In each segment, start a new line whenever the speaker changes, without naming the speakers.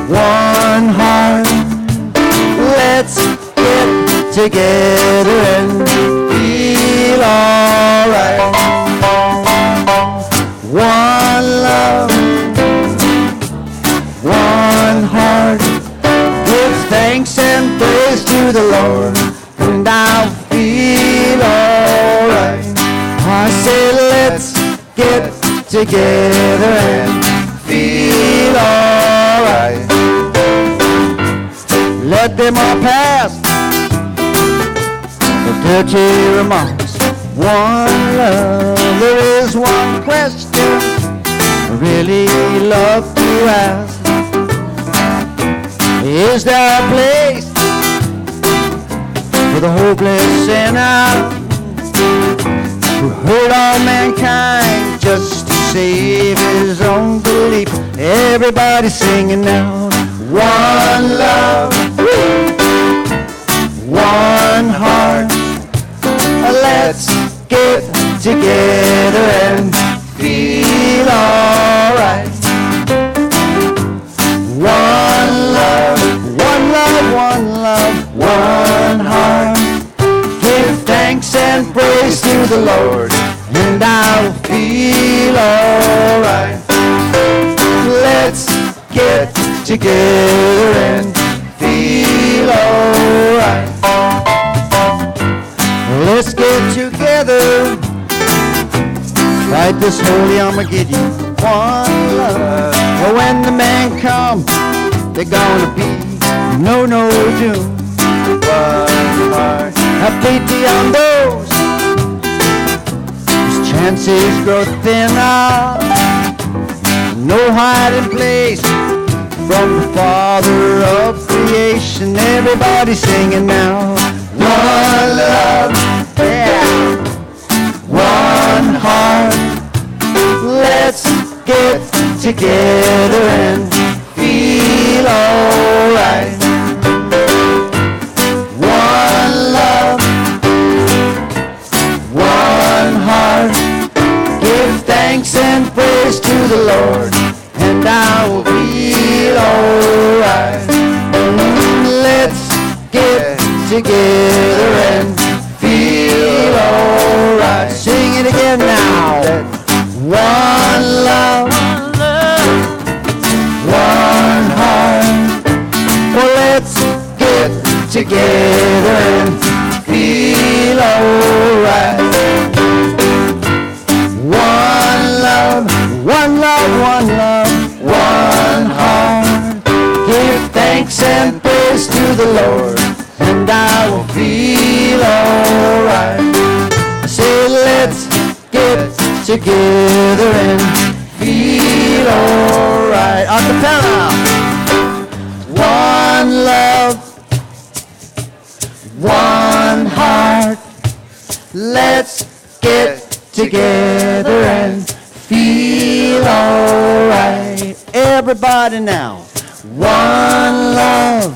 one heart. Let's get together and feel alright. One love, one heart. Give thanks and praise to the Lord, and I'll feel alright. I say let's get together and feel alright. Let them all pass the dirty remarks. One love, there is one question I really love to ask. Is there a place for the hopeless sinner who hurt all mankind just to save his own belief? Everybody singing now. One love, one heart. Let's get together and feel alright. One love, one love, one love, one heart. Give thanks and praise to the Lord, and I'll feel alright. Let's get together and feel alright. Let's get together, fight this holy Armageddon. One love. Well, when the men come, they're gonna be no doom. One heart. Have pity on those whose chances grow thinner. No hiding place from the Father of creation. Everybody singing now. One love, yeah. One heart. Let's get together and feel alright. One love, one heart. Give thanks and praise to the Lord, and I will feel alright. Let's get together and feel alright. Sing it again now. One love, one heart. Well, let's get together and feel alright. One love, one love, one love, one heart. Give thanks and praise to the Lord, and I will feel alright. I say let's get together and feel alright. Acapella. One love, one heart. Let's get together and feel alright. Everybody now. One love,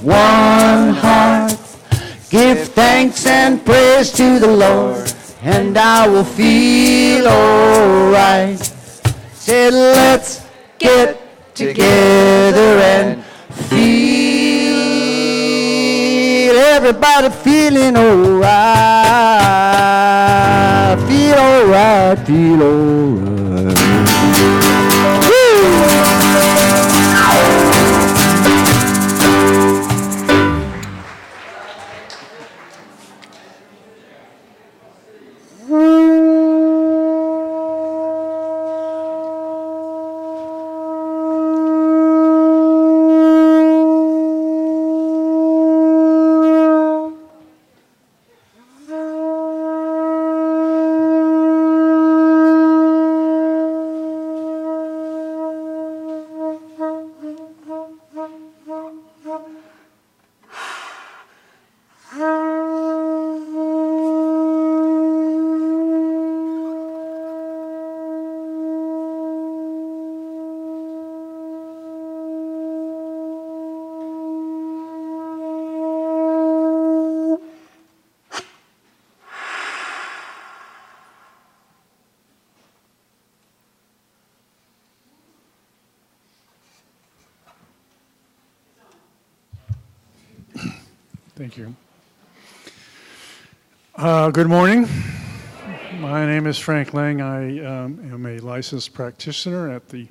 one heart. Give thanks and praise to the Lord, and I will feel alright. Say let's get together and feel. Everybody feeling alright. Feel alright, feel alright.
Thank you. Good morning. My name is Frank Lange. I am a licensed practitioner at the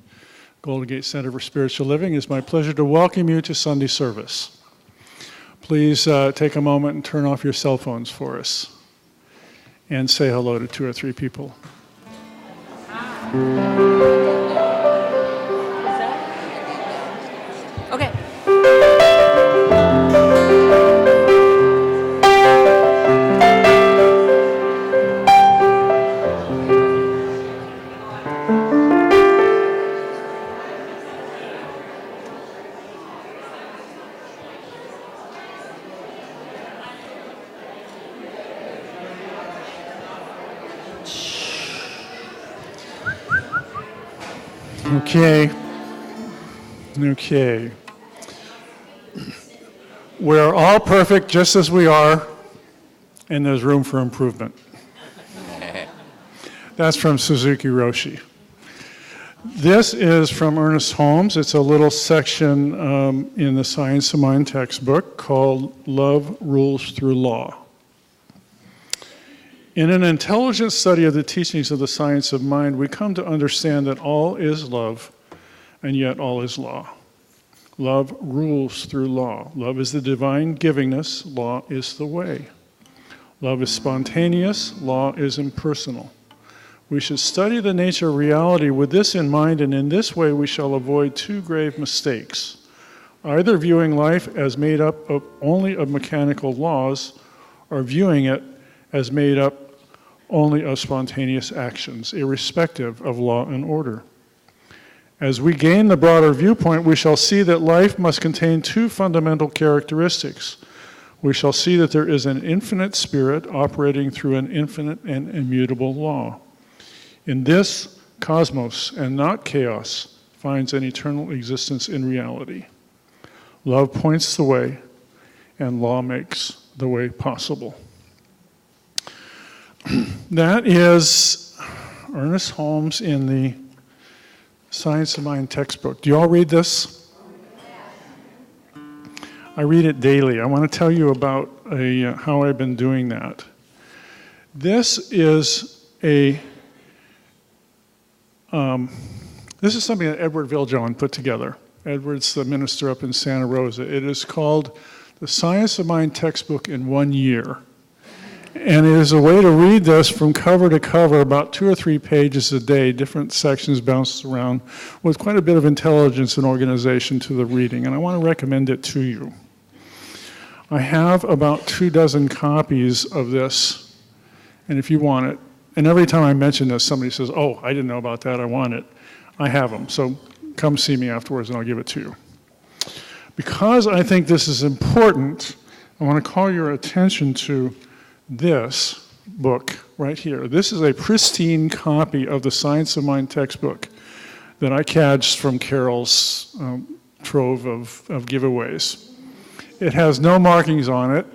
Golden Gate Center for Spiritual Living. It's my pleasure to welcome you to Sunday service. Please take a moment and turn off your cell phones for us and say hello to 2 or 3 people.
Okay.
Okay. We're all perfect just as we are, and there's room for improvement. That's from Suzuki Roshi. This is from Ernest Holmes. It's a little section in the Science of Mind textbook called Love Rules Through Law. In an intelligent study of the teachings of the science of mind, we come to understand that all is love, and yet all is law. Love rules through law. Love is the divine givingness. Law is the way. Love is spontaneous. Law is impersonal. We should study the nature of reality with this in mind, and in this way we shall avoid 2 grave mistakes, either viewing life as made up of only of mechanical laws, or viewing it as made up only of spontaneous actions, irrespective of law and order. As we gain the broader viewpoint, we shall see that life must contain 2 fundamental characteristics. We shall see that there is an infinite spirit operating through an infinite and immutable law. In this, cosmos, and not chaos, finds an eternal existence in reality. Love points the way, and law makes the way possible. That is Ernest Holmes in the Science of Mind textbook. Do you all read this? I read it daily. I want to tell you about how I've been doing that. This is something that Edward Viljoen put together. Edward's the minister up in Santa Rosa. It is called the Science of Mind textbook in 1 year. And it is a way to read this from cover to cover, about 2 or 3 pages a day, different sections bounced around, with quite a bit of intelligence and organization to the reading, and I want to recommend it to you. I have about 24 copies of this, and if you want it, and every time I mention this, somebody says, oh, I didn't know about that, I want it. I have them, so come see me afterwards and I'll give it to you. Because I think this is important, I want to call your attention to this book right here. This is a pristine copy of the Science of Mind textbook that I cadged from Karyl's trove of giveaways. It has no markings on it.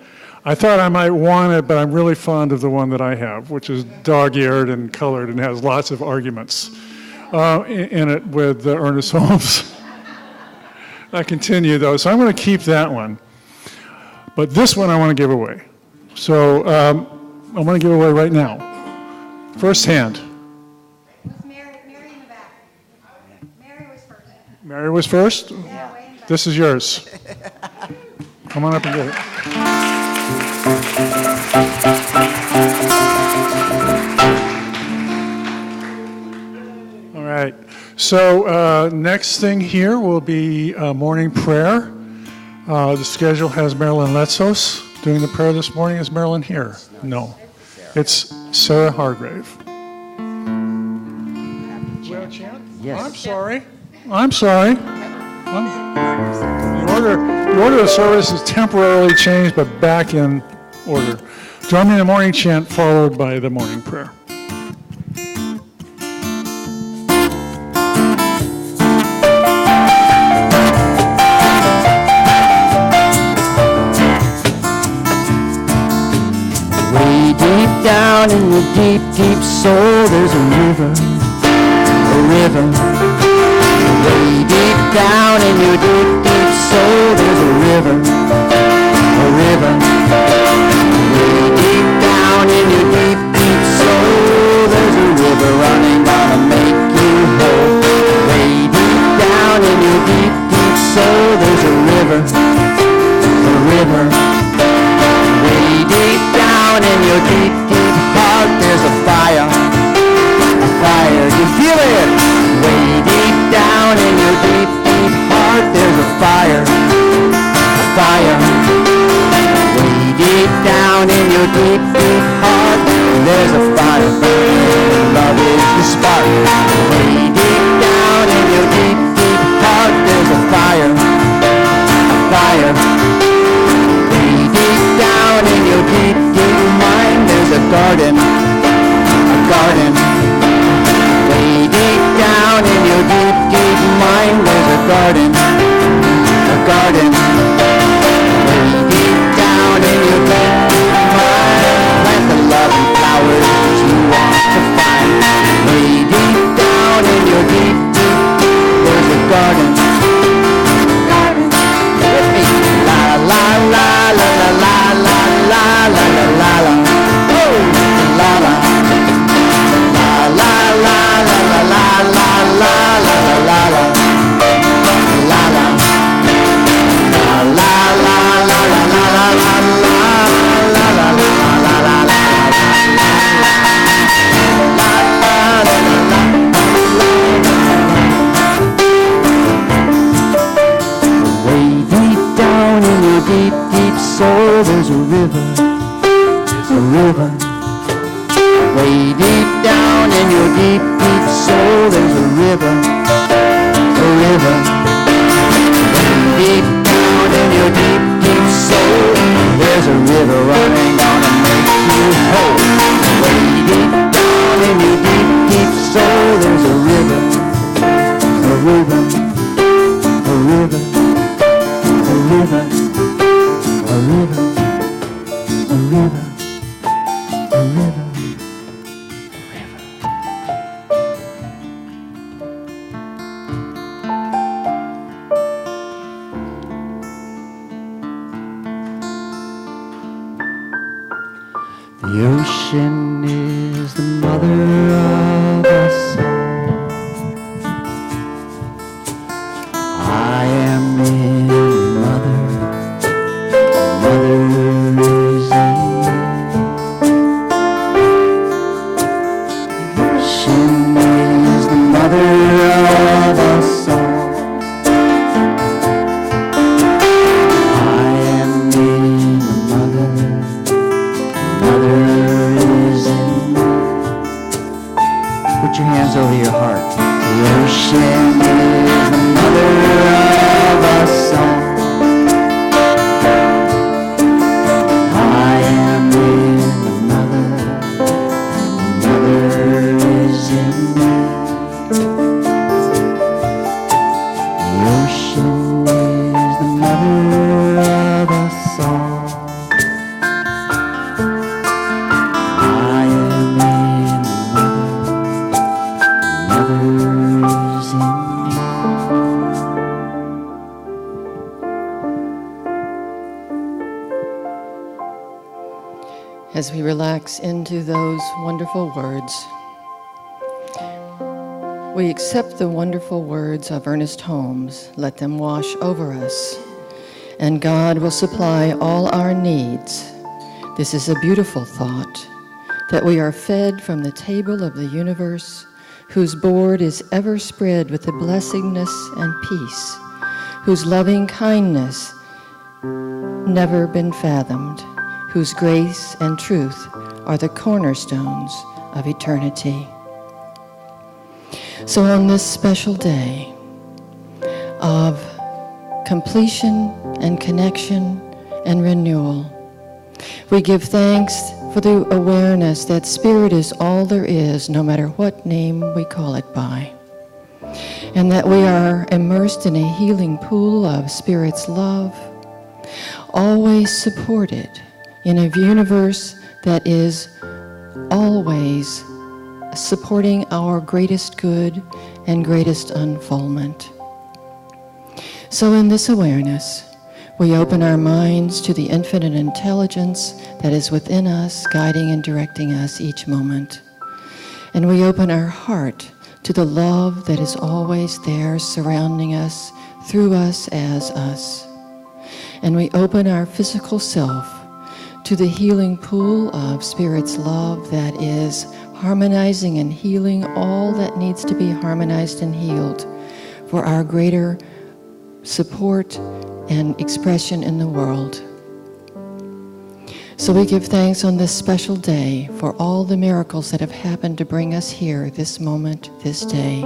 I thought I might want it, but I'm really fond of the one that I have, which is dog-eared and colored and has lots of arguments in it with Ernest Holmes. I continue, though, so I'm going to keep that one. But this one I want to give away. So I'm going to give away right now. First hand.
It was Mary in the back. Mary was first.
Mary was first?
Yeah, way in the back.
This is yours. Come on up and get it. All right. So next thing here will be morning prayer. The schedule has Marilyn Letzos doing the prayer this morning. Is Marilyn here? No. It's Sarah Hargrave.
Yes.
I'm sorry. The order of service is temporarily changed, but back in order. Join me in the morning chant, followed by the morning prayer.
Way deep down in your deep, deep soul, there's a river. Way deep down in your deep, deep soul, there's a river. deep, deep heart, there's a fire. A fire, you feel it? Way deep down in your deep, deep heart, there's a fire. A fire. Way deep down in your deep, deep heart, there's a fire. Love is the spark. Way deep down in your deep, deep heart, there's a fire. A fire. Way deep down in your deep, deep mind, there's a garden. A garden. Way deep down in your deep, deep mind, there's a garden. A garden. Way deep down in your deep, deep mind, plant the love and flowers that you want to find. Way deep down in your deep, deep, there's a garden. Garden. With me. La la la la la la la la la la la la. Oh, la la. La la la la la la la la la la la la. La la. La la la la la la la la la la la la. Way deep down in your deep, deep soul, there's a river, a river. Way deep down in your deep, deep soul, there's a river, a river. Way deep down in your deep, deep soul, there's a river running, gonna make you whole. Way deep down in your deep, deep soul, there's a river, a river, a river, a river, a river, a river, a river. The ocean is the mother of us all. I am in the mother is in me. The ocean is the mother of us all. I am in the mother is in me. Put your hands over your heart. The ocean is the mother of us all. I am in the mother is in me. The ocean is the mother of us all.
As we relax into those wonderful words, we accept the wonderful words of Ernest Holmes. Let them wash over us, and God will supply all our needs. This is a beautiful thought, that we are fed from the table of the universe, whose board is ever spread with the blessedness and peace, whose loving kindness never been fathomed, whose grace and truth are the cornerstones of eternity. So on this special day of completion and connection and renewal, we give thanks for the awareness that Spirit is all there is, no matter what name we call it by, and that we are immersed in a healing pool of Spirit's love, always supported in a universe that is always supporting our greatest good and greatest unfoldment. So in this awareness, we open our minds to the infinite intelligence that is within us, guiding and directing us each moment. And we open our heart to the love that is always there, surrounding us, through us, as us. And we open our physical self to the healing pool of Spirit's love that is harmonizing and healing all that needs to be harmonized and healed for our greater support and expression in the world. So we give thanks on this special day for all the miracles that have happened to bring us here this moment, this day.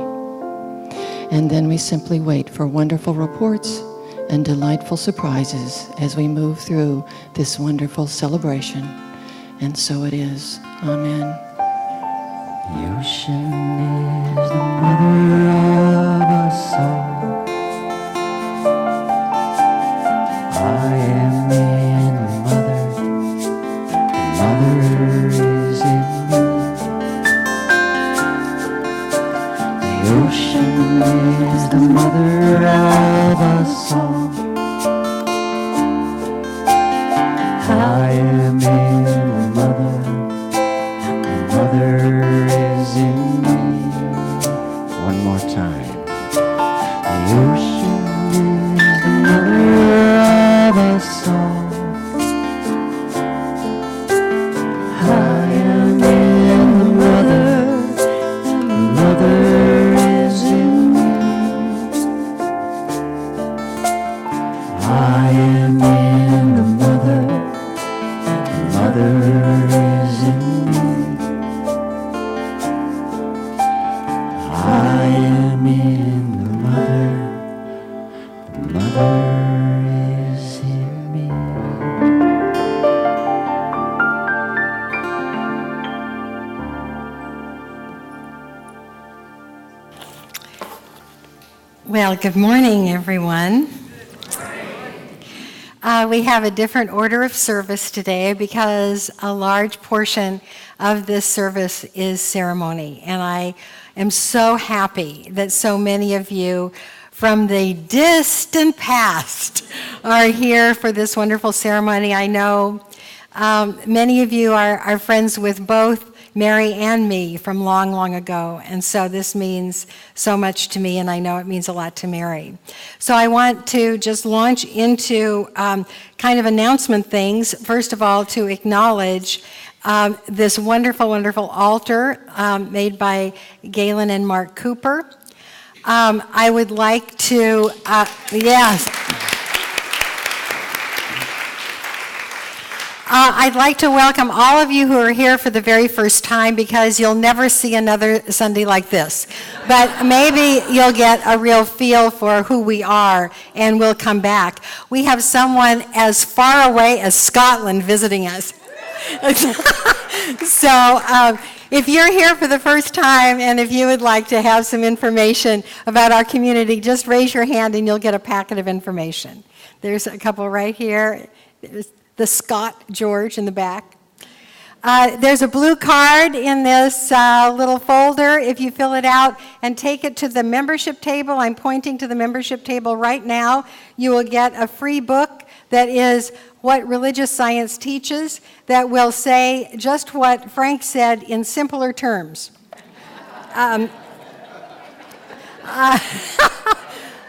And then we simply wait for wonderful reports and delightful surprises as we move through this wonderful celebration. And so it is. Amen.
The ocean is the mother of us all. I am in the mother is in me. The ocean is the mother of us all. I am in the mother is in me. One more time. The ocean is the mother of us all. I am in the mother is in me. I am in the mother is in me. I am in the mother is in me.
Well, good morning, everyone. We have a different order of service today because a large portion of this service is ceremony. And I am so happy that so many of you from the distant past are here for this wonderful ceremony. I know many of you are friends with both Mary and me from long, long ago. And so this means so much to me, and I know it means a lot to Mary. So I want to just launch into kind of announcement things. First of all, to acknowledge this wonderful, wonderful altar made by Galen and Mark Cooper. I would like to, yes. I'd like to welcome all of you who are here for the very first time, because you'll never see another Sunday like this. But maybe you'll get a real feel for who we are, and we'll come back. We have someone as far away as Scotland visiting us. So if you're here for the first time, and if you would like to have some information about our community, just raise your hand and you'll get a packet of information. There's a couple right here. There's the Scott George in the back. There's a blue card in this little folder. If you fill it out and take it to the membership table, I'm pointing to the membership table right now, you will get a free book that is What Religious Science Teaches, that will say just what Frank said in simpler terms.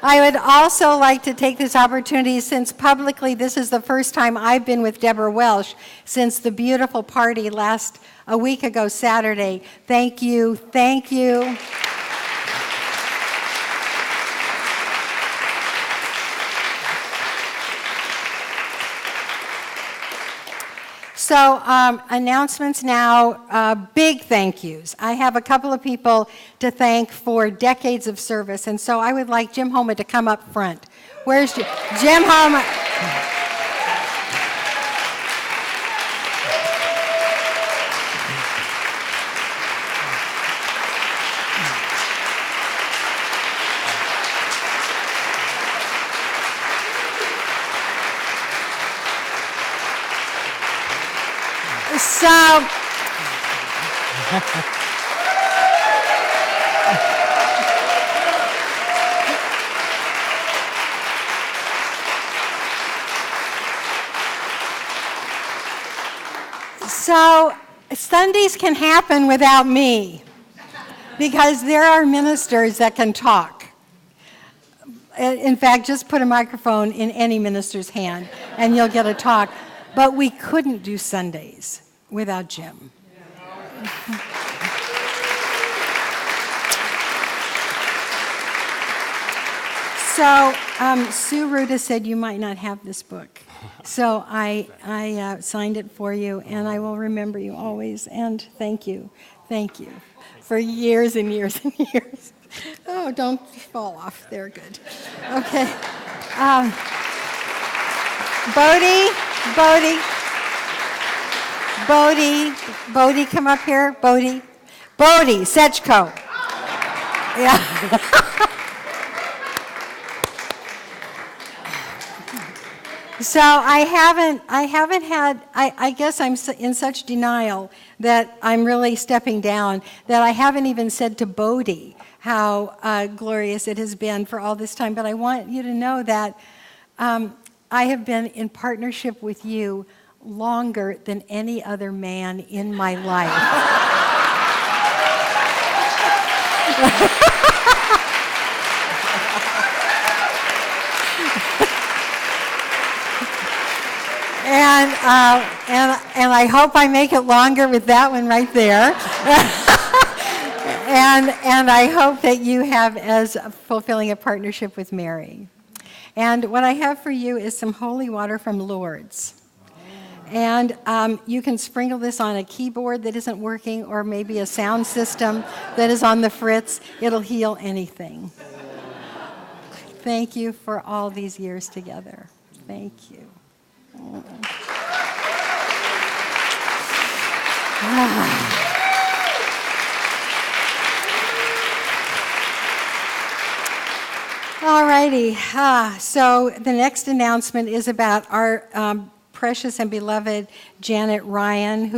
I would also like to take this opportunity, since publicly this is the first time I've been with Deborah Welsh since the beautiful party a week ago Saturday. Thank you, thank you. So announcements now, big thank yous. I have a couple of people to thank for decades of service, and so I would like Jim Homa to come up front. Where's Jim? Jim Homa. So Sundays can happen without me, because there are ministers that can talk. In fact, just put a microphone in any minister's hand and you'll get a talk. but we couldn't do Sundays without Jim. So Sue Ruda said you might not have this book. So I signed it for you, and I will remember you always. And thank you for years and years and years. Oh, don't fall off. They're good. Okay. Bodie, come up here. Bodie, Sechko. Yeah. So I guess I'm in such denial that I'm really stepping down that I haven't even said to Bodie how glorious it has been for all this time. But I want you to know that I have been in partnership with you longer than any other man in my life. And I hope I make it longer with that one right there. and I hope that you have as fulfilling a partnership with Mary. And what I have for you is some holy water from Lourdes. And you can sprinkle this on a keyboard that isn't working, or maybe a sound system that is on the fritz. It'll heal anything. Thank you for all these years together. Thank you. All righty. So the next announcement is about our precious and beloved Janet Ryan,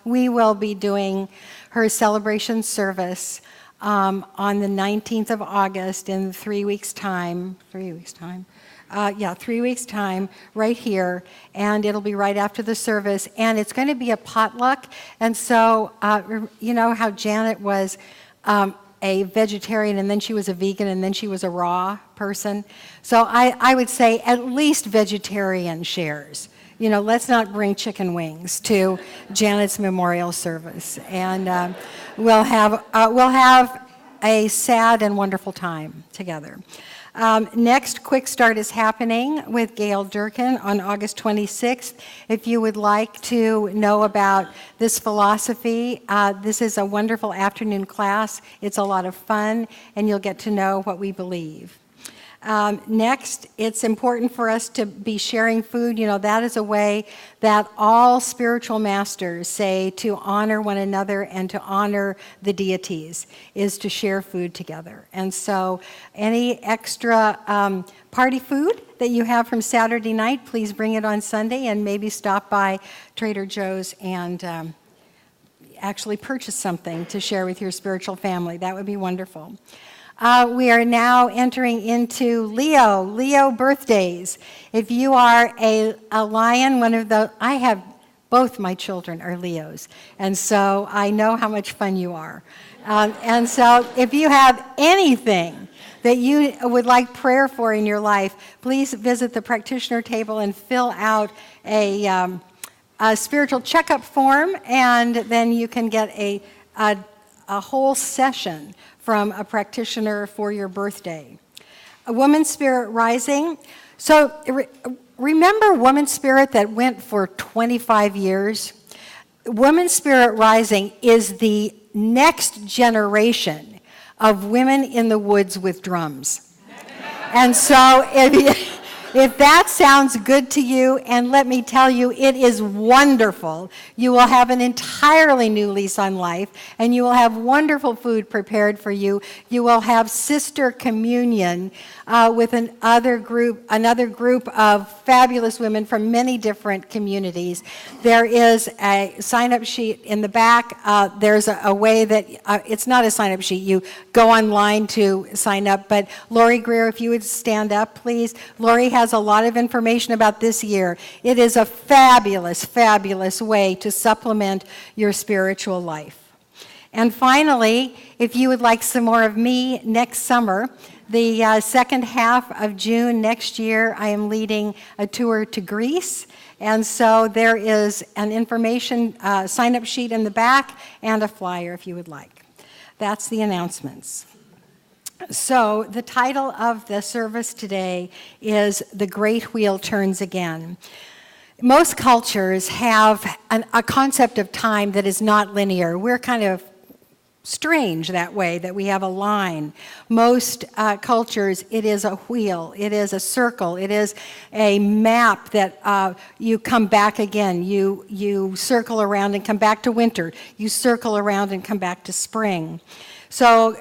we will be doing her celebration service on the 19th of August in 3 weeks' time. 3 weeks' time. 3 weeks' time, right here, and it'll be right after the service, and it's going to be a potluck. And so, you know how Janet was a vegetarian, and then she was a vegan, and then she was a raw person? So I would say at least vegetarian shares. You know, let's not bring chicken wings to Janet's memorial service, and we'll have a sad and wonderful time together. Next, Quick Start is happening with Gail Durkin on August 26th. If you would like to know about this philosophy, this is a wonderful afternoon class. It's a lot of fun, and you'll get to know what we believe. Next, it's important for us to be sharing food. You know, that is a way that all spiritual masters say to honor one another and to honor the deities, is to share food together. And so any extra party food that you have from Saturday night, please bring it on Sunday, and maybe stop by Trader Joe's and actually purchase something to share with your spiritual family. That would be wonderful. We are now entering into Leo birthdays. If you are a lion, I have, both my children are Leos, and so I know how much fun you are. And so if you have anything that you would like prayer for in your life, please visit the practitioner table and fill out a spiritual checkup form, and then you can get a whole session from a practitioner for your birthday. A Woman's Spirit Rising. So remember Woman's Spirit that went for 25 years? Woman's Spirit Rising is the next generation of women in the woods with drums. And so if that sounds good to you, and let me tell you, it is wonderful. You will have an entirely new lease on life, and you will have wonderful food prepared for you. You will have sister communion with another group of fabulous women from many different communities. There is a sign-up sheet in the back. There's a way that, it's not a sign-up sheet. You go online to sign up, but Lori Greer, if you would stand up, please. Lori has a lot of information about this year. It is a fabulous, fabulous way to supplement your spiritual life. And finally, if you would like some more of me next summer, The second half of June next year, I am leading a tour to Greece. And so there is an information sign-up sheet in the back and a flyer if you would like. That's the announcements. So the title of the service today is The Great Wheel Turns Again. Most cultures have a concept of time that is not linear. We're kind of strange that way, that we have a line. Most cultures, it is a wheel, it is a circle, it is a map that you come back again. You circle around and come back to winter. You circle around and come back to spring. So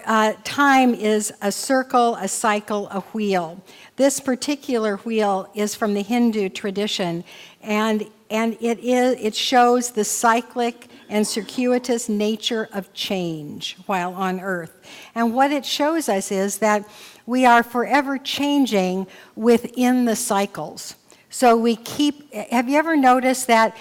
time is a circle, a cycle, a wheel. This particular wheel is from the Hindu tradition, and it shows the cyclic and circuitous nature of change while on Earth. And what it shows us is that we are forever changing within the cycles. So we keep, have you ever noticed that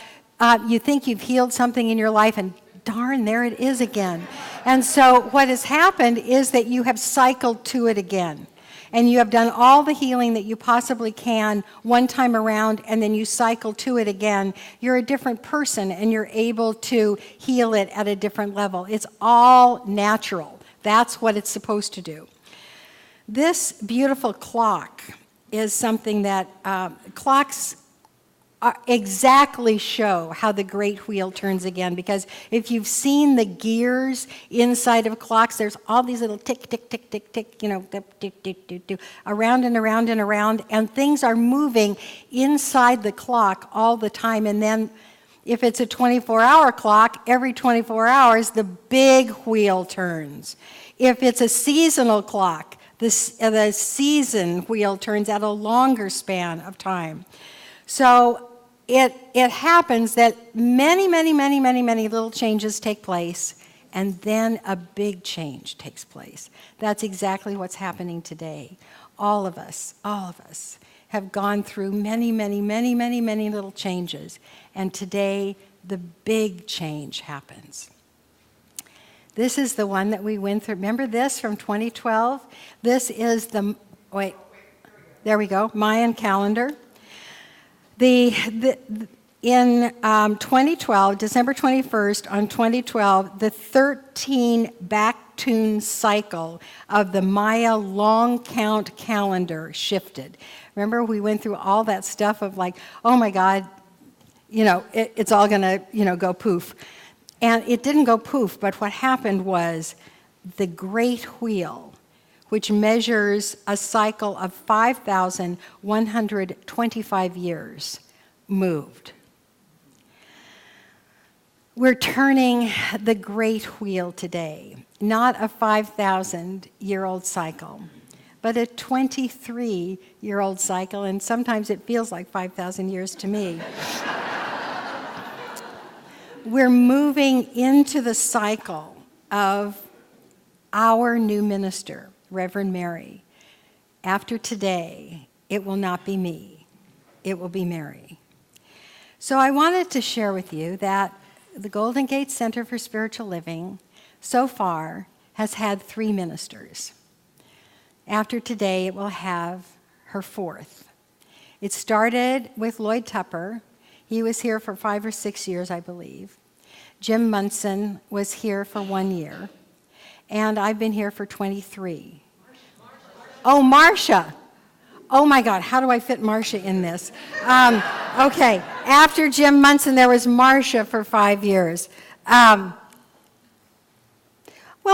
you think you've healed something in your life and darn, there it is again. And so what has happened is that you have cycled to it again. And you have done all the healing that you possibly can one time around, and then you cycle to it again. You're a different person, and you're able to heal it at a different level. It's all natural. That's what it's supposed to do. This beautiful clock is something that clocks exactly show how the great wheel turns again, because if you've seen the gears inside of clocks, there's all these little tick, tick, tick, tick, tick, you know, tick, tick, tick, tick, tick, around and around and around, and things are moving inside the clock all the time. And then if it's a 24-hour clock, every 24 hours, the big wheel turns. If it's a seasonal clock, the season wheel turns at a longer span of time. So it happens that many little changes take place, and then a big change takes place. That's exactly what's happening today. All of us have gone through many little changes, and today the big change happens. This is the one that we went through. Remember this from 2012? This is the, there we go, Mayan calendar. In 2012, December 21st, on 2012, the 13 back-tune cycle of the Maya long count calendar shifted. Remember, we went through all that stuff of like, oh my God, you know, it's all gonna, you know, go poof. And it didn't go poof, but what happened was the great wheel, which measures a cycle of 5,125 years, moved. We're turning the great wheel today, not a 5,000-year-old cycle, but a 23-year-old cycle, and sometimes it feels like 5,000 years to me. We're moving into the cycle of our new minister, Reverend Mary. After today, it will not be me, it will be Mary. So I wanted to share with you that the Golden Gate Center for Spiritual Living so far has had 3 ministers. After today, it will have her 4th. It started with Lloyd Tupper. He was here for 5 or 6 years, I believe. Jim Munson was here for 1 year. And I've been here for 23. Oh, Marcia. Oh my God, how do I fit Marcia in this? Okay, after Jim Munson, there was Marcia for 5 years. Well,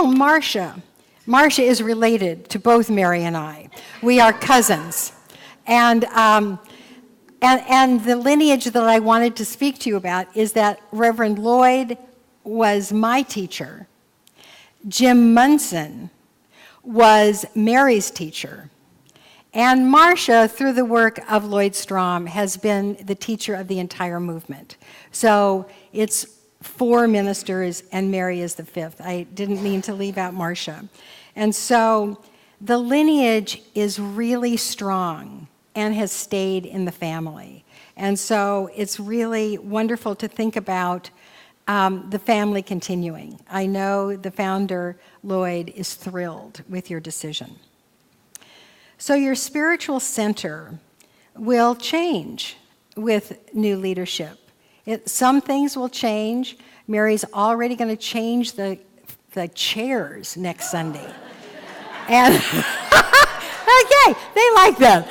Marcia is related to both Mary and I. We are cousins. And the lineage that I wanted to speak to you about is that Reverend Lloyd was my teacher. Jim Munson was Mary's teacher. And Marcia, through the work of Lloyd Strom, has been the teacher of the entire movement. So it's 4 ministers, and Mary is the 5th. I didn't mean to leave out Marcia. And so the lineage is really strong and has stayed in the family. And so it's really wonderful to think about the family continuing. I know the founder, Lloyd, is thrilled with your decision. So your spiritual center will change with new leadership. Some things will change. Mary's already going to change the chairs next Sunday. And okay, they like that.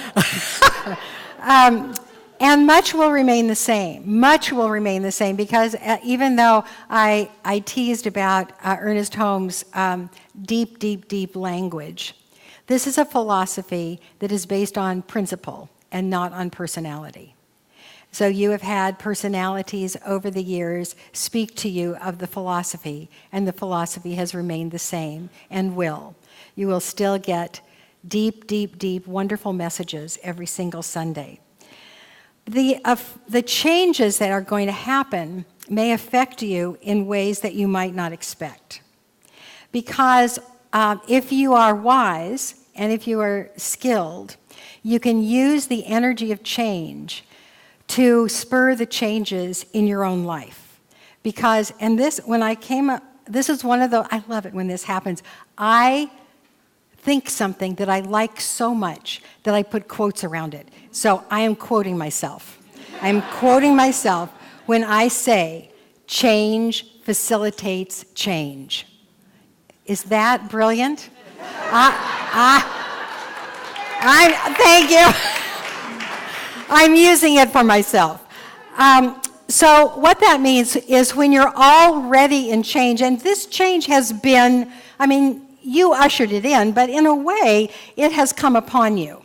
And much will remain the same. Much will remain the same because even though I teased about Ernest Holmes' deep, deep, deep language, this is a philosophy that is based on principle and not on personality. So you have had personalities over the years speak to you of the philosophy, and the philosophy has remained the same and will. You will still get deep, deep, deep, wonderful messages every single Sunday. The changes that are going to happen may affect you in ways that you might not expect. Because if you are wise and if you are skilled, you can use the energy of change to spur the changes in your own life. Because, and this, when I came up, this is one of the, I love it when this happens. I think something that I like so much that I put quotes around it. So I am quoting myself. I'm quoting myself when I say, change facilitates change. Is that brilliant? Thank you. I'm using it for myself. So what that means is when you're already in change, and this change has been, I mean, you ushered it in, but in a way, it has come upon you.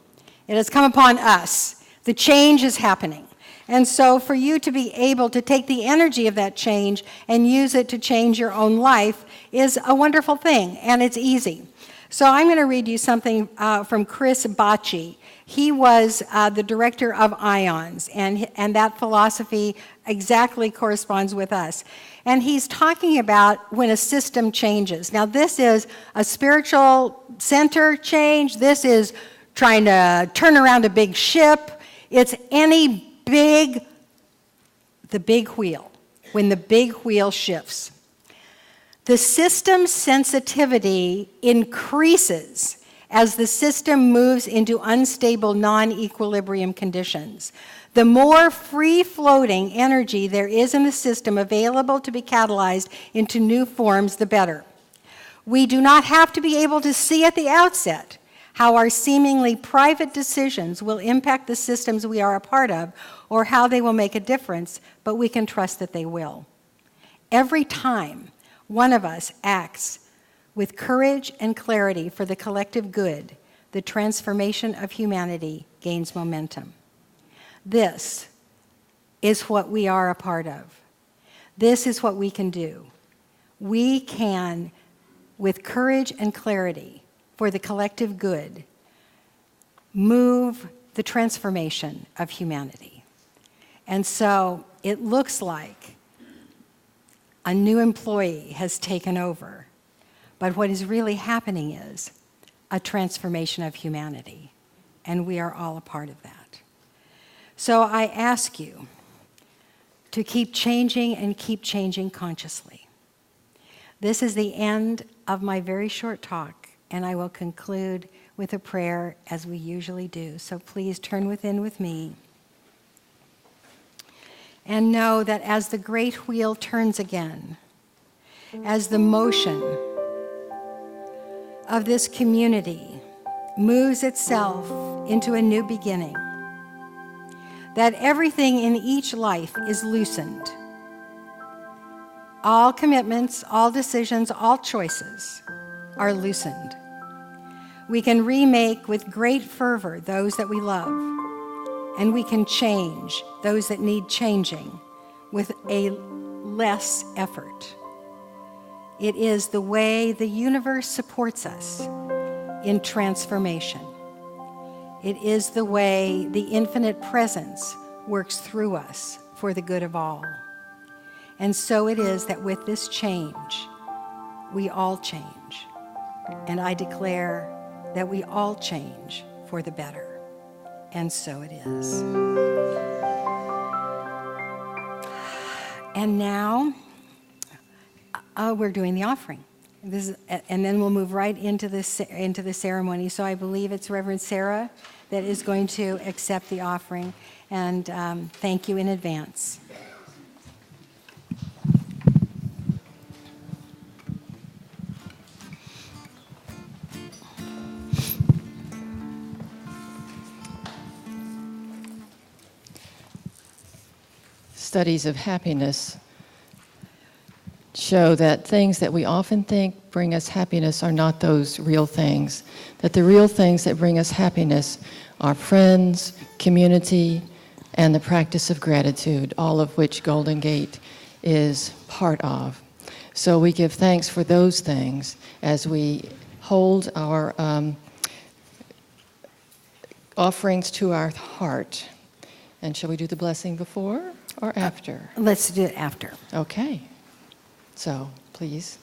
It has come upon us. The change is happening. And so for you to be able to take the energy of that change and use it to change your own life is a wonderful thing, and it's easy. So I'm going to read you something from Chris Bocci. He was the director of IONS, and that philosophy exactly corresponds with us. And he's talking about when a system changes. Now, this is a spiritual center change. This is trying to turn around a big ship. It's the big wheel, when the big wheel shifts. The system's sensitivity increases as the system moves into unstable non-equilibrium conditions. The more free-floating energy there is in the system available to be catalyzed into new forms, the better. We do not have to be able to see at the outset how our seemingly private decisions will impact the systems we are a part of or how they will make a difference, but we can trust that they will. Every time one of us acts with courage and clarity for the collective good, the transformation of humanity gains momentum. This is what we are a part of. This is what we can do. We can, with courage and clarity for the collective good, move the transformation of humanity. And so it looks like a new employee has taken over. But what is really happening is a transformation of humanity, and we are all a part of that. So I ask you to keep changing and keep changing consciously. This is the end of my very short talk, and I will conclude with a prayer as we usually do. So please turn within with me and know that as the great wheel turns again, as the motion of this community moves itself into a new beginning, that everything in each life is loosened. All commitments, all decisions, all choices are loosened. We can remake with great fervor those that we love, and we can change those that need changing with a less effort. It is the way the universe supports us in transformation. It is the way the infinite presence works through us for the good of all. And so it is that with this change, we all change. And I declare that we all change for the better. And so it is. And now, we're doing the offering. And then we'll move right into the ceremony. So I believe it's Reverend Sarah that is going to accept the offering. And thank you in advance.
Studies of happiness show that things that we often think bring us happiness are not those real things. That the real things that bring us happiness are friends, community, and the practice of gratitude, all of which Golden Gate is part of. So we give thanks for those things as we hold our offerings to our heart. And shall we do the blessing before or after?
Let's do it after.
Okay. So, please.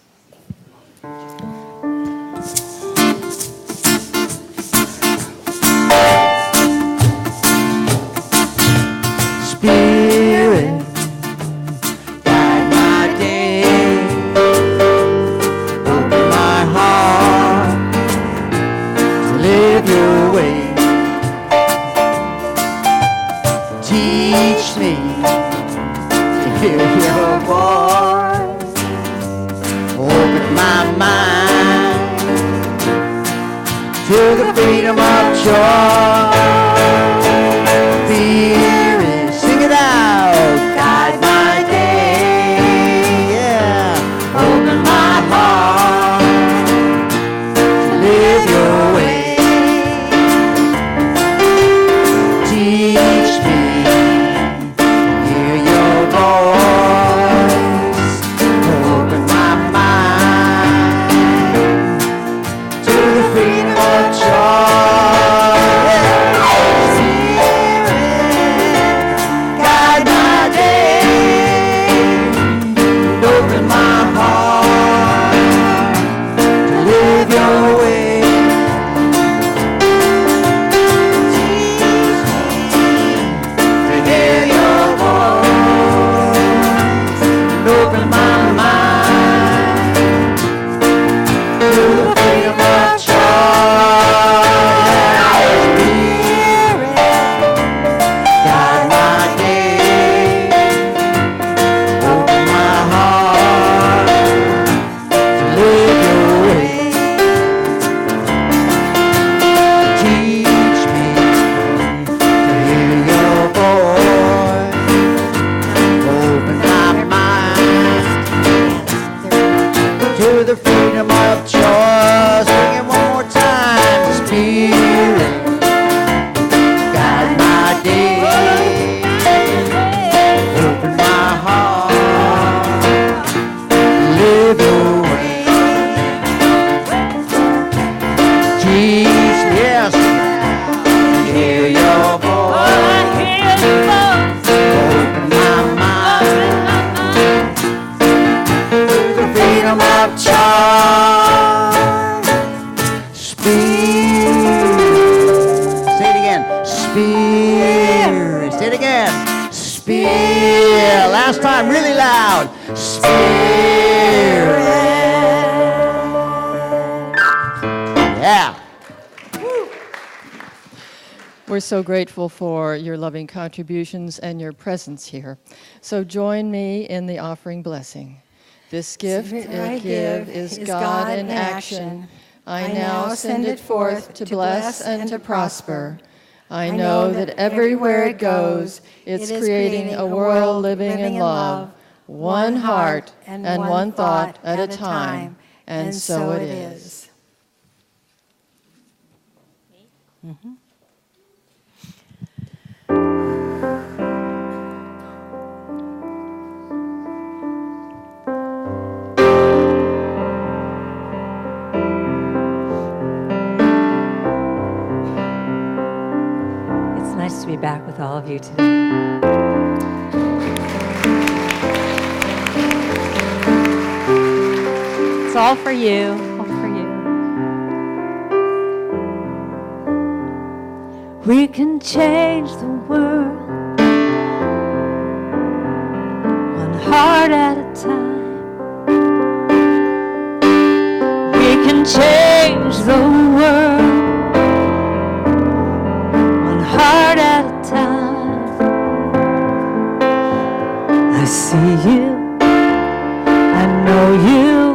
Spirit, guide my day, open my heart to live your way. Teach me to hear your voice, open my mind to the freedom of joy. Fear is, sing it out, guide my day, yeah. Open my heart to live your way. Teach me to hear your voice, open my mind to the freedom of joy.
We're so grateful for your loving contributions and your presence here. So join me in the offering blessing. This gift I give is God in action. I now send it forth to bless and to prosper. I know that everywhere it goes, it's creating a world living in love, one heart and one thought at a time. And so it is.
Mm-hmm.
Nice to be back with all of you today. It's all for you, all for you. We can change the world, one heart at a time. can change the world one heart at a time. I see you, I know you,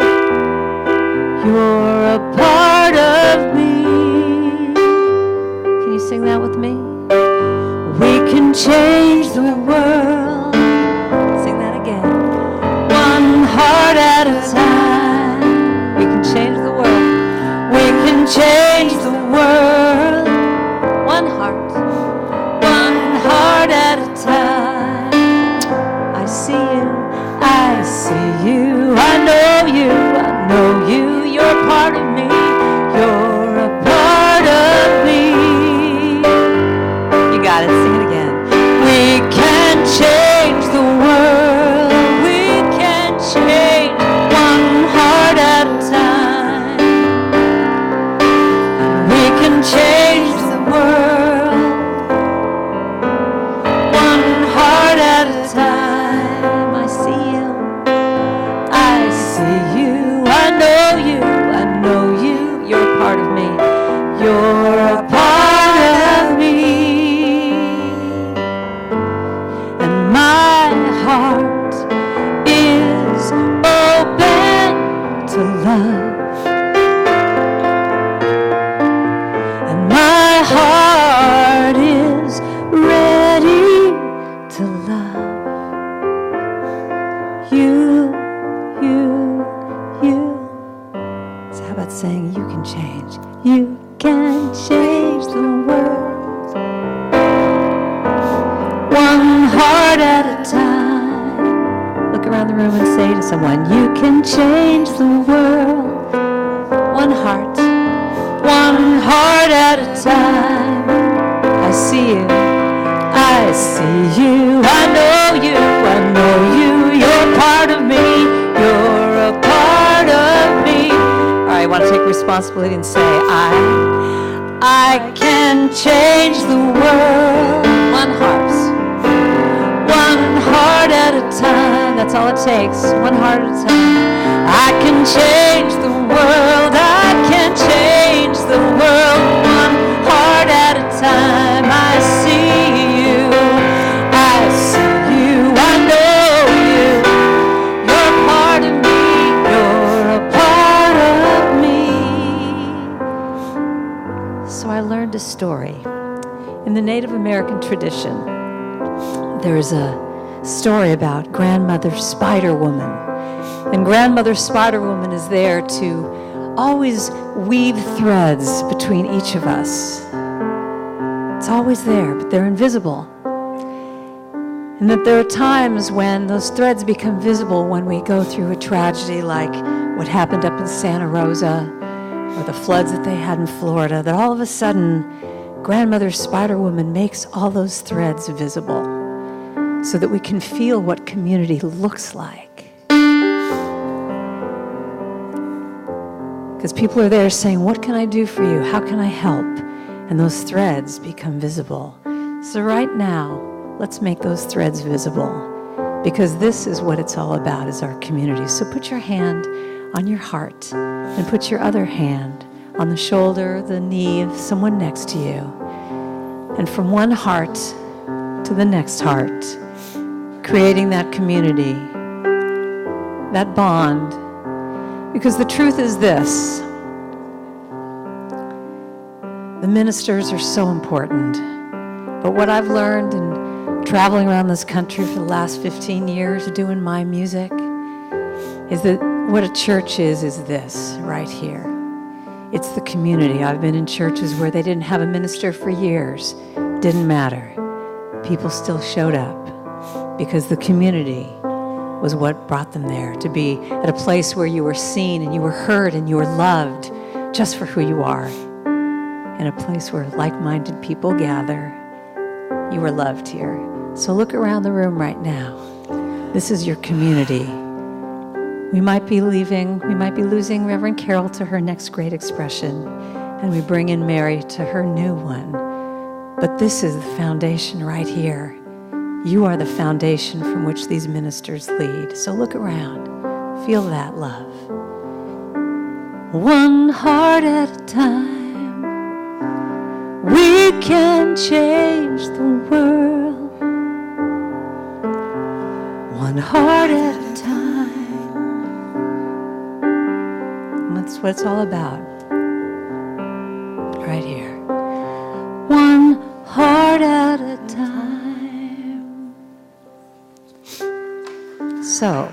you're a part of me. Can you sing that with me? We can change the world. Sing that again. One heart at a time. We can change the world. We can change the world. One heart at a time. I see you, I see you, I know you, I know you, you're part of me, you're a part of me. You got it, sing it again. We can change the world, we can change one heart at a time. We can change the world one heart at a time. I see you, I see you, I know you, I know you, you're a part of me, you're a part of me. And my heart is open to love. And my heart is ready to love you. So how about saying you can change? You can change the world one heart at a time. Look around the room and say to someone, you can change the world one heart at a time. I see you, I see you, I know you, I know you, you're part of me, you're a part of me. All right, I want to take responsibility and say, I can change the world one heart at a time. That's all it takes, one heart at a time. I can change the world, I can change the world one heart at a time. I see you, I see you, I know you, you're part of me, you're a part of me. So I learned a story. In the Native American tradition, there's a story about Grandmother Spider Woman. And Grandmother Spider Woman is there to always weave threads between each of us. It's always there, but they're invisible. And that there are times when those threads become visible when we go through a tragedy like what happened up in Santa Rosa or the floods that they had in Florida, that all of a sudden Grandmother Spider Woman makes all those threads visible so that we can feel what community looks like. Because people are there saying, what can I do for you? How can I help? And those threads become visible. So right now, let's make those threads visible, because this is what it's all about, is our community. So put your hand on your heart and put your other hand on the shoulder, the knee of someone next to you. And from one heart to the next heart, creating that community, that bond. Because the truth is this: the ministers are so important. But what I've learned in traveling around this country for the last 15 years doing my music is that what a church is this right here. It's the community. I've been in churches where they didn't have a minister for years. Didn't matter. People still showed up because the community was what brought them there, to be at a place where you were seen and you were heard and you were loved just for who you are. In a place where like-minded people gather, you were loved here. So look around the room right now. This is your community. We might be losing Reverend Karyl to her next great expression, and we bring in Mary to her new one. But this is the foundation right here. You are the foundation from which these ministers lead. So look around. Feel that love. one heart at a time. We can change the world, one heart at a time. And that's what it's all about, right here. One heart at a time. So,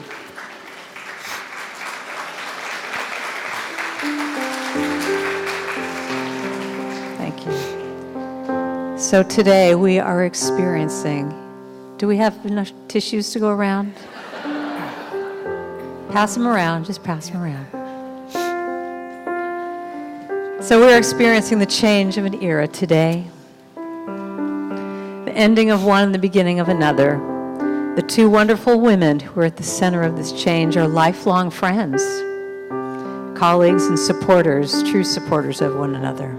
thank you. So today we are experiencing, do we have enough tissues to go around? Pass them around, just pass them around. So we're experiencing the change of an era today. The ending of one and the beginning of another. The two wonderful women who are at the center of this change are lifelong friends, colleagues and supporters, true supporters of one another.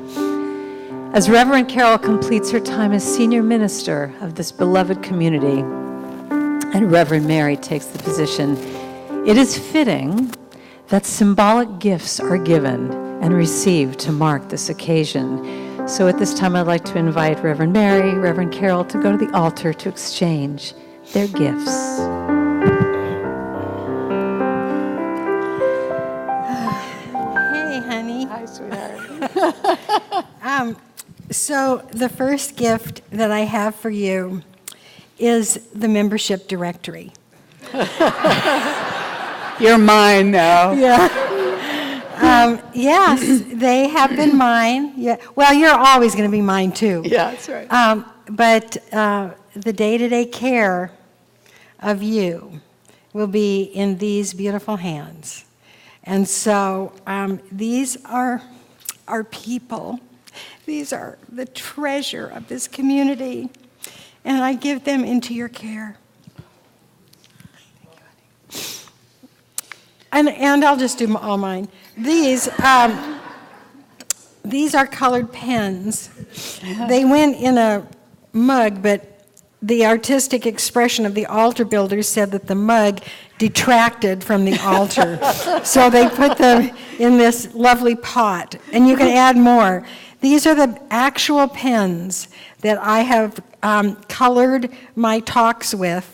As Reverend Karyl completes her time as senior minister of this beloved community, and Reverend Mary takes the position, it is fitting that symbolic gifts are given and received to mark this occasion. So at this time, I'd like to invite Reverend Mary, Reverend Karyl to go to the altar to exchange their gifts.
Hey, honey.
Hi, sweetheart.
So the first gift that I have for you is the membership directory.
You're mine now.
Yeah. Yes, they have been mine. Yeah. Well, you're always going to be mine too.
Yeah, that's right.
But the day-to-day care of you will be in these beautiful hands. And so these are our people. These are the treasure of this community. And I give them into your care. And I'll just do all mine. These are colored pens. They went in a mug, but the artistic expression of the altar builders said that the mug detracted from the altar. So they put them in this lovely pot, and you can add more. These are the actual pens that I have colored my talks with.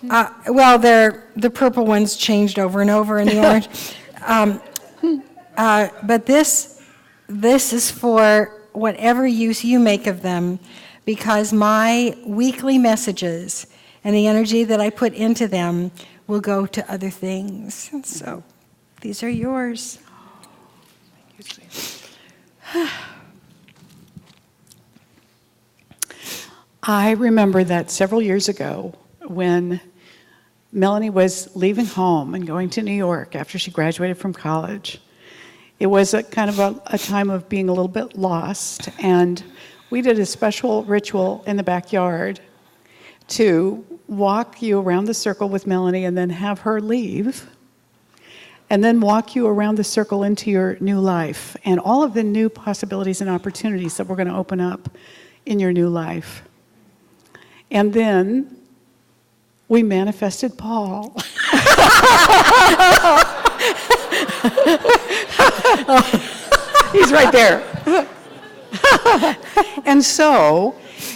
Well, the purple ones changed over and over, and the orange. But this is for whatever use you make of them, because my weekly messages and the energy that I put into them will go to other things. And so these are yours.
I remember that several years ago when Melanie was leaving home and going to New York after she graduated from college. It was a kind of a time of being a little bit lost, and we did a special ritual in the backyard to walk you around the circle with Melanie and then have her leave, and then walk you around the circle into your new life and all of the new possibilities and opportunities that we're going to open up in your new life. And then we manifested Paul. He's right there. And so,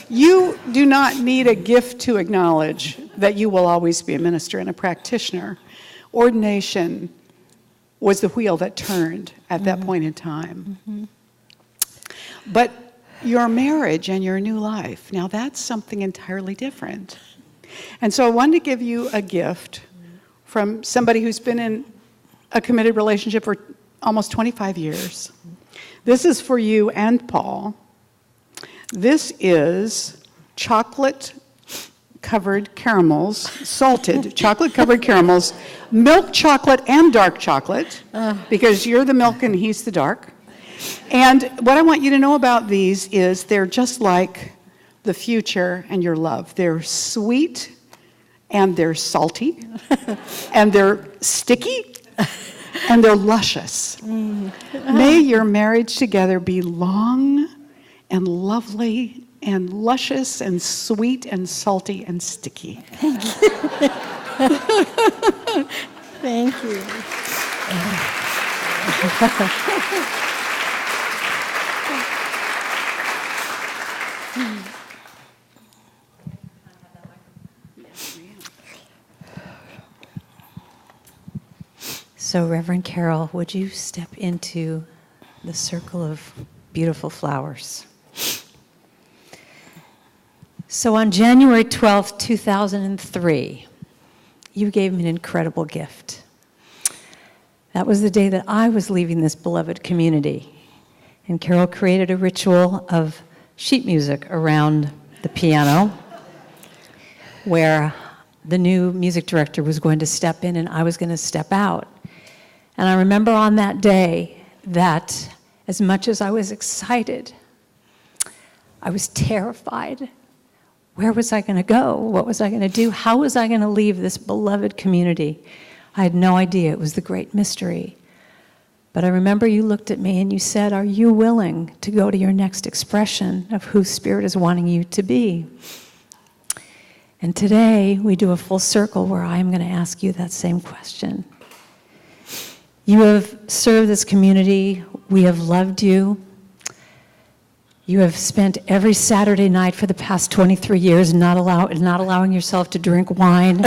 you do not need a gift to acknowledge that you will always be a minister and a practitioner. Ordination was the wheel that turned at that point in time. Mm-hmm. But your marriage and your new life, now that's something entirely different. And so I wanted to give you a gift from somebody who's been in a committed relationship for almost 25 years. This is for you and Paul. This is chocolate-covered caramels, salted chocolate-covered caramels, milk chocolate and dark chocolate, because you're the milk and he's the dark. And what I want you to know about these is they're just like the future and your love. They're sweet and they're salty and they're sticky and they're luscious. May your marriage together be long and lovely and luscious and sweet and salty and sticky.
Thank you. Thank you.
So, Reverend Karyl, would you step into the circle of beautiful flowers? So on January 12th, 2003, you gave me an incredible gift. That was the day that I was leaving this beloved community. And Karyl created a ritual of sheet music around the piano where the new music director was going to step in and I was going to step out. And I remember on that day that as much as I was excited, I was terrified. Where was I going to go? What was I going to do? How was I going to leave this beloved community? I had no idea. It was the great mystery. But I remember you looked at me and you said, are you willing to go to your next expression of who Spirit is wanting you to be? And today we do a full circle where I'm going to ask you that same question. You have served this community. We have loved you. You have spent every Saturday night for the past 23 years not allowing yourself to drink wine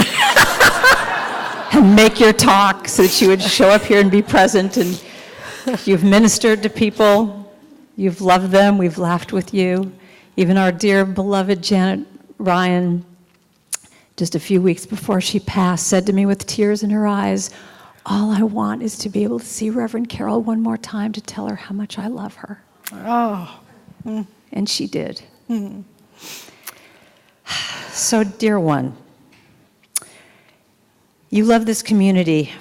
and make your talk so that you would show up here and be present. And you've ministered to people. You've loved them. We've laughed with you. Even our dear beloved Janet Ryan, just a few weeks before she passed, said to me with tears in her eyes, all I want is to be able to see Reverend Karyl one more time to tell her how much I love her.
Oh.
And she did. So, dear one, you love this community,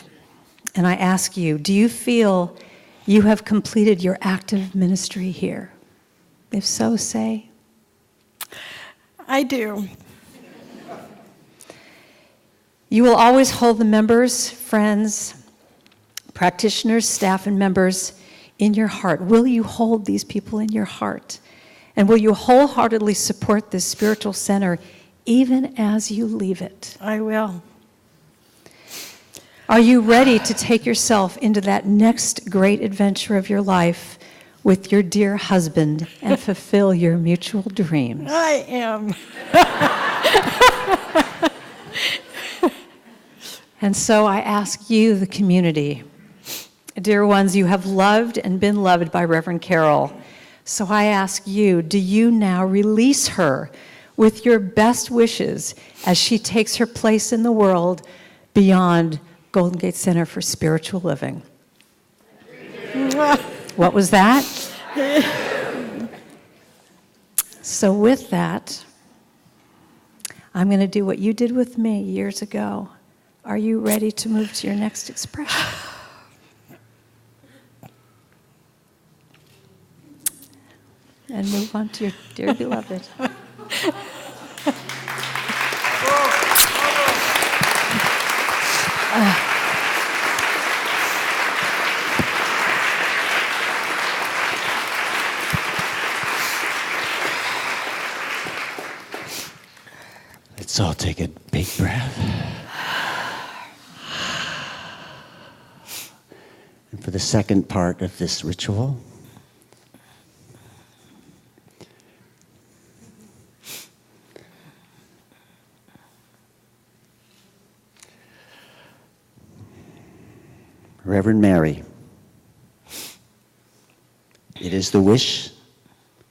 and I ask you, do you feel you have completed your active ministry here? If so, say.
I do.
You will always hold the members, friends, practitioners, staff, and members in your heart. Will you hold these people in your heart? And will you wholeheartedly support this spiritual center even as you leave it?
I will.
Are you ready to take yourself into that next great adventure of your life with your dear husband and fulfill your mutual dreams?
I am.
And so I ask you, the community, dear ones, you have loved and been loved by Reverend Karyl. So I ask you, do you now release her with your best wishes as she takes her place in the world beyond Golden Gate Center for Spiritual Living? What was that? So with that, I'm going to do what you did with me years ago. Are you ready to move to your next expression? And move on to your dear beloved.
Let's all take a big breath. And for the second part of this ritual, Reverend Mary, it is the wish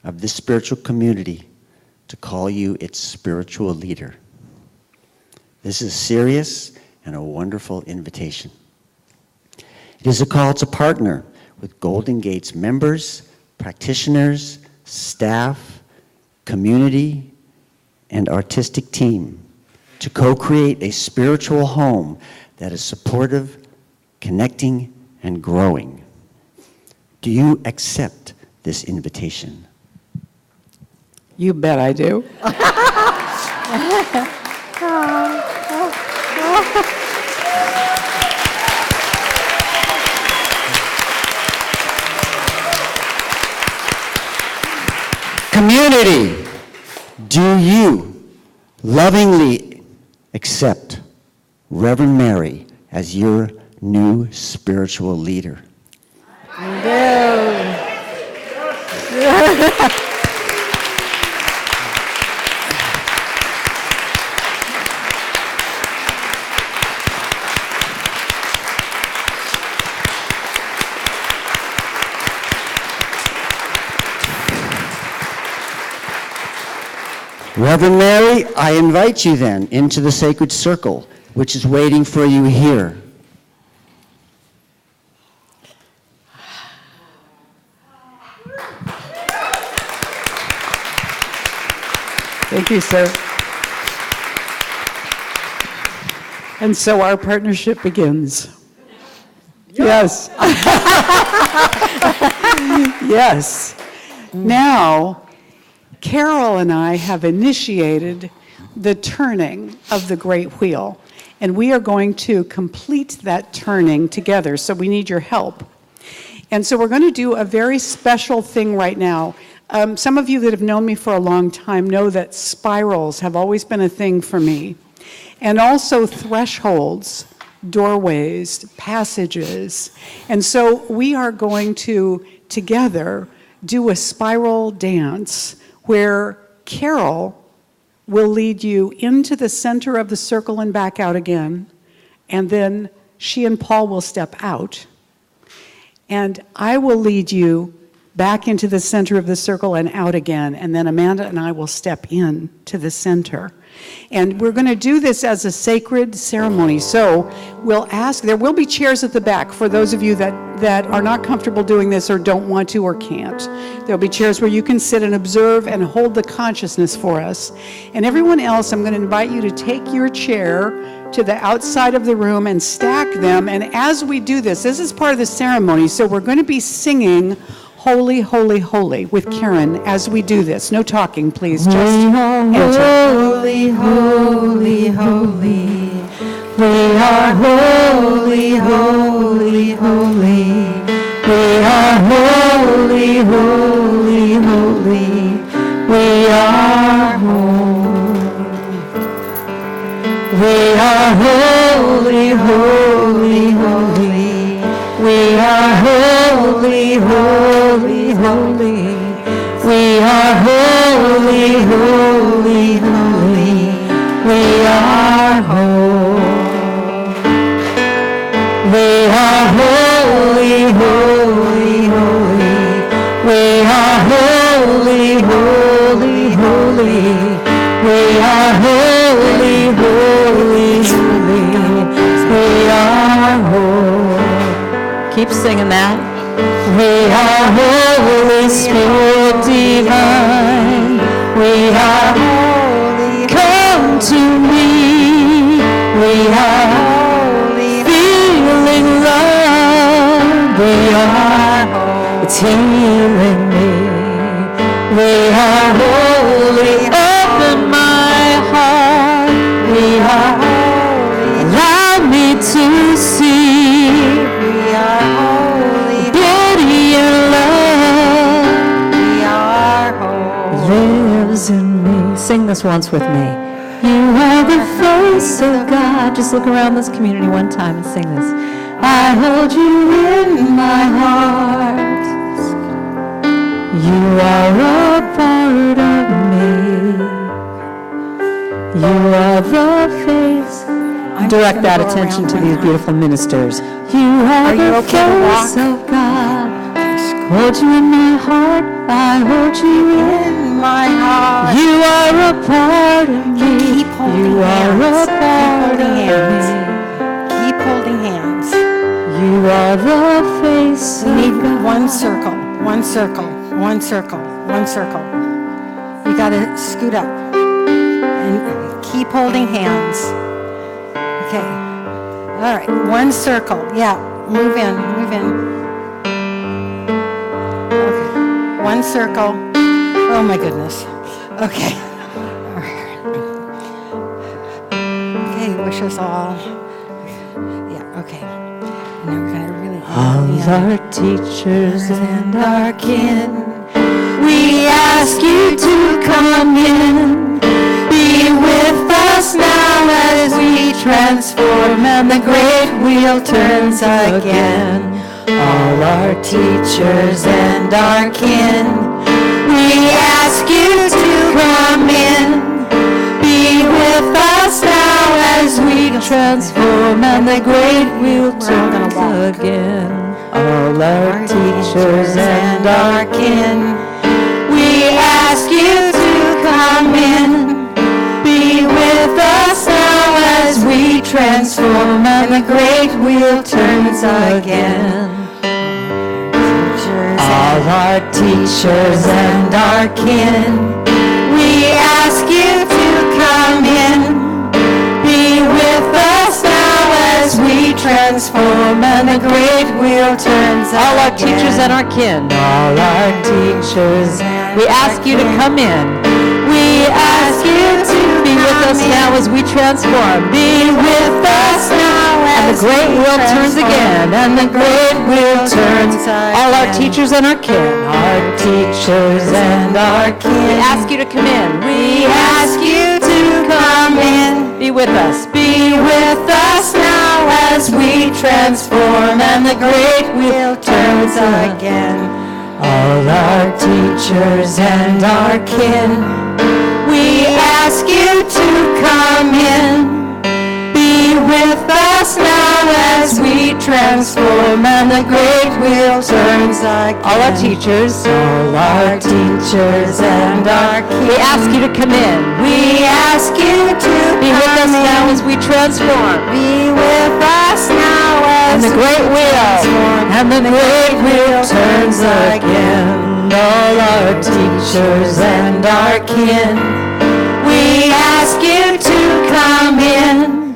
of this spiritual community to call you its spiritual leader. This is a serious and a wonderful invitation. It is a call to partner with Golden Gate's members, practitioners, staff, community, and artistic team to co-create a spiritual home that is supportive, connecting, and growing. Do you accept this invitation?
You bet I do.
Community, do you lovingly accept Reverend Mary as your new spiritual leader? Reverend Mary, I invite you then into the sacred circle, which is waiting for you here.
Thank you, sir. And so our partnership begins. Yes. Yes. Now, Karyl and I have initiated the turning of the great wheel, and we are going to complete that turning together, so we need your help. And so we're going to do a very special thing right now. Some of you that have known me for a long time know that spirals have always been a thing for me, and also thresholds, doorways, passages. And so we are going to, together, do a spiral dance where Karyl will lead you into the center of the circle and back out again, and then she and Paul will step out, and I will lead you back into the center of the circle and out again, and then Amanda and I will step in to the center. And we're going to do this as a sacred ceremony. So we'll ask, there will be chairs at the back for those of you that are not comfortable doing this or don't want to or can't. There'll be chairs where you can sit and observe and hold the consciousness for us. And everyone else, I'm going to invite you to take your chair to the outside of the room and stack them. And as we do this is part of the ceremony, so we're going to be singing Holy, Holy, Holy with Karen as we do this. No talking, please. Just enter.
Holy, holy, holy. We are holy, holy, holy. We are holy, holy, holy. We are holy. We are holy, holy, holy. We are holy, holy, holy. We are holy, holy, holy. We are holy. We are holy, holy, holy. We are holy, holy, holy. We are holy, holy, holy. We are holy. Keep singing that. We are Holy Spirit divine. We are holy. Come to me. We are holy. Feeling love. We are holy. It's healing me. We are holy. Open my heart. We are holy. Allow me to see. We are holy. Beauty and love. We are holy. Lives in me. Sing this once with me. You are the face of God. Just look around this community one time and sing this. I hold you in my heart. You are a part of me. You are the face. Direct that attention to these beautiful ministers. You are the face of God. Hold you in my heart. I hold you in my heart. You are a part of me. You are a part of me. Keep holding hands. You are the face of God. We need one circle, one circle, one circle, one circle. You got to scoot up and keep holding hands. Okay. All right. One circle. Yeah. Move in. Move in. Okay. One circle. Oh my goodness. Okay. All right. Okay. Wish us all. Yeah. Okay. And now we're gonna really. All our teachers and our kin, we ask you to come in. Be with us now as we transform and the great wheel turns again.
all our teachers and our kin. We ask you to come in, be with us now as we transform and the great wheel turns again. All our teachers and our kin, we ask you to come in, be with us now as we transform and the great wheel turns again. All our teachers and our kin, we ask you to come in, be with us now as we transform and the great wheel turns again. All our teachers and our kin, all our teachers, we ask you to come in. We ask you to be with us now as we transform. Be with us now and the great wheel turns again. And the great wheel turns again. All our teachers and our kin. Our teachers and our kin. We ask you to come in. We ask you to come in. Be with us. Be with us now as we transform. And the great wheel turns again. All our teachers and our kin, we ask you to come in, be with us now as we transform and the great wheel turns again. All our teachers and our kin, we ask you to come in. We ask you to be with us now as we transform. Be with us now as the great wheel turns again. All our teachers and our kin, we ask you to come in,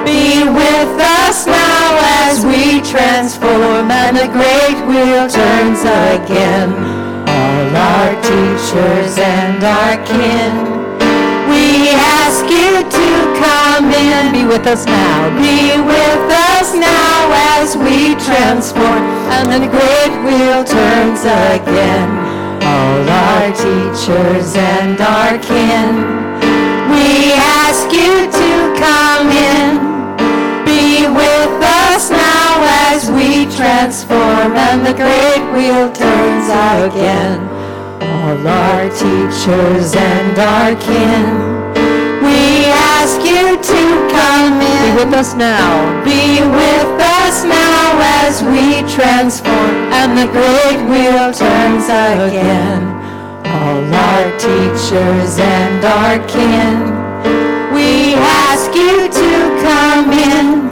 be with us now as we transform and the great wheel turns again. All our teachers and our kin, we ask you to come in, be with us now, be with us now as we transform and the great wheel turns again. All our teachers and our kin, we ask you to come in, be with us now as we transform and the great wheel turns again. All our teachers and our kin, we ask you to come in, be with us now, be with us now as we transform and the great wheel turns again. All our teachers and our kin, we ask you to come in,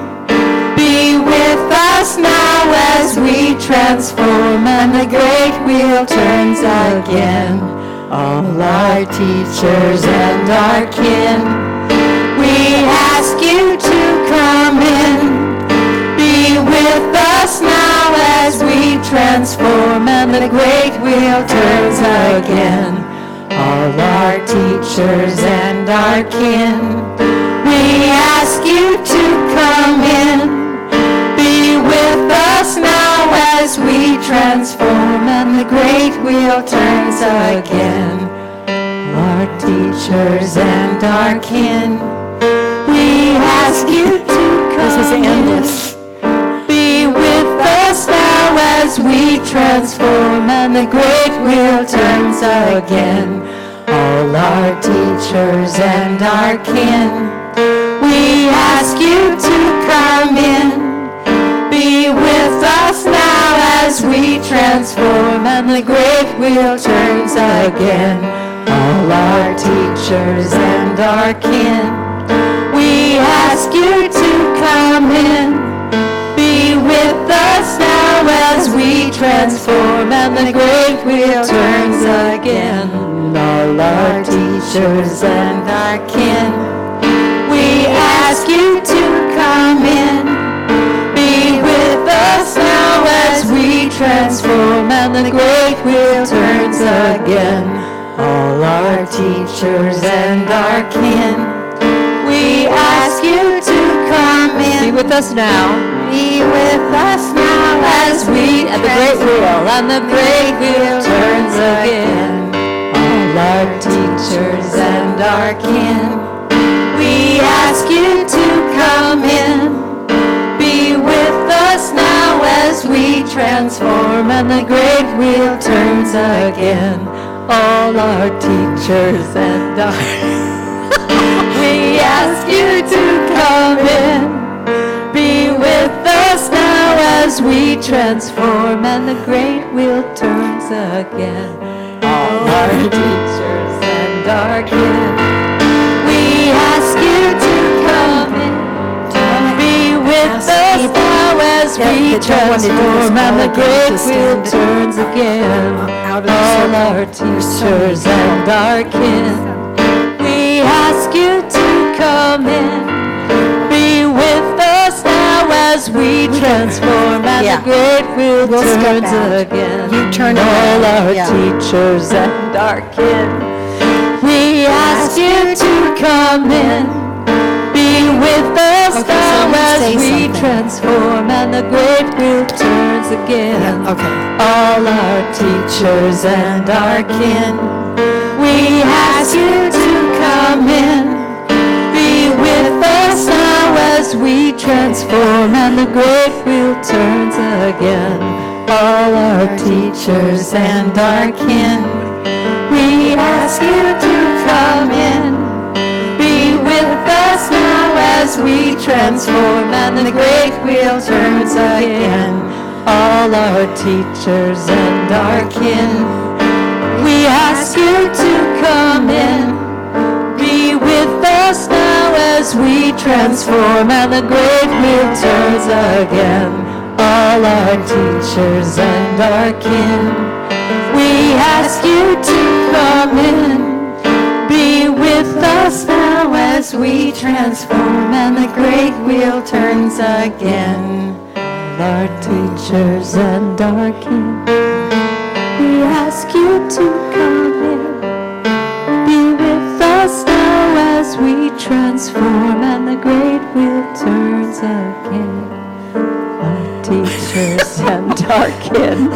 be with us now as we transform and the great wheel turns again. All our teachers and our kin, we ask you to come in, be with us now as we transform and the great wheel turns again. All our teachers and our kin, we ask you to come in, be with us now as we transform and the great wheel turns again. Our teachers and our kin, we ask you to come in, be with us now as we transform and the great wheel turns again. All our teachers and our kin, we ask you to come in, be with us now as we transform and the great wheel turns again. All our teachers and our kin, we ask you to come in, be with us now as we transform and the great wheel turns again. All our teachers and our kin, we ask you to come in, be with us now as we transform and the great wheel turns again. All our teachers and our kin, we ask you to come in, be with us now, be with us now as we at the great wheel and the great wheel turns again. All our teachers and our kin, we ask you to come in, be with us now as we transform, and the great wheel turns again. All our teachers and our we ask you to come in. Be with us now as we transform, and the great wheel turns again. All our teachers and our kin, we ask you to come in. Be with us now as we transform, and the great wheel turns again. All our teachers and our kin, we ask you to come in. Be with us now as we transform, and the great wheel turns again.
You turn
all our
around.
teachers and our kin, we ask you to come in. Be with us now as we transform, and the great wheel turns again. All our teachers and our kin, we ask you to come in. Be with us now as we transform, and the great wheel turns again. All our teachers and our kin, we ask you to come in. Be with us now as we transform, and the great wheel turns again. All our teachers and our kin, we ask you to come in. Be with us now as we transform, and the great wheel turns again. All our teachers and our kin, we ask you to come in. Be with us now as we transform, and the great wheel turns again. All our teachers and our kin, we ask you to come in. Be with us now as we transform, and the great wheel turns again. Our teachers and our kin,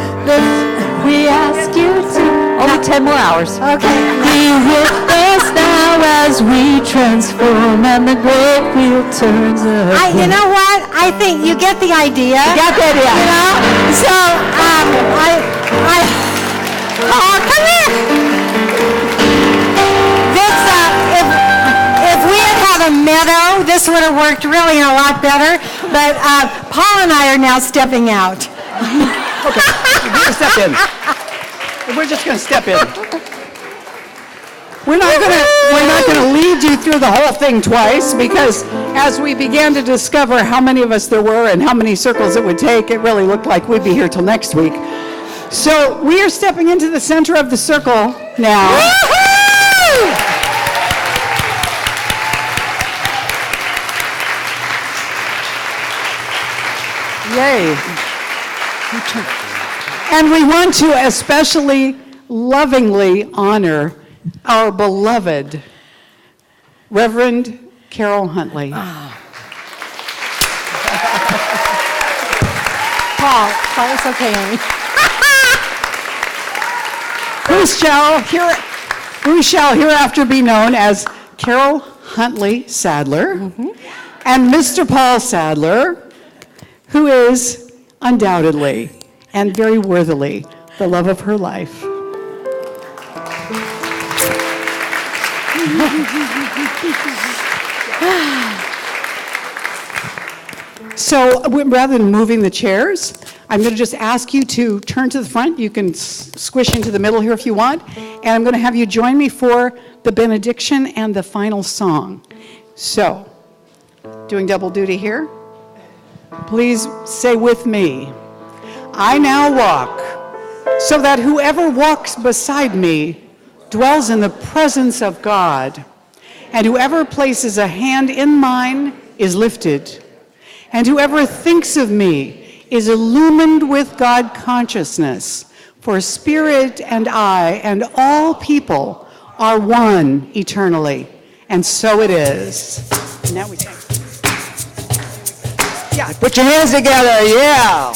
we ask you to, only 10 more hours. Be with us now as we transform, and the great wheel turns again.
You know what? I think you get the idea.
You got the idea.
You know? So, oh, come here. This, if we had had a meadow, this would have worked really a lot better. But Paul and I are now stepping out.
Okay, we're going to step in. We're just going to step in. We're not going to lead you through the whole thing twice, because as we began to discover how many of us there were and how many circles it would take, it really looked like we'd be here till next week. So we are stepping into the center of the circle now. Yay. And we want to especially lovingly honor our beloved Reverend Karyl Huntley.
Paul, it's okay, honey.
Who shall hereafter be known as Karyl Huntley Sadler, and Mr. Paul Sadler, who is undoubtedly and very worthily the love of her life. So rather than moving the chairs, I'm going to just ask you to turn to the front. You can squish into the middle here if you want. And I'm going to have you join me for the benediction and the final song. So, doing double duty here. Please say with me, I now walk, so that whoever walks beside me dwells in the presence of God, and whoever places a hand in mine is lifted, and whoever thinks of me is illumined with God consciousness, for spirit and I and all people are one eternally, and so it is. And now we sing.
Put your hands together, yeah.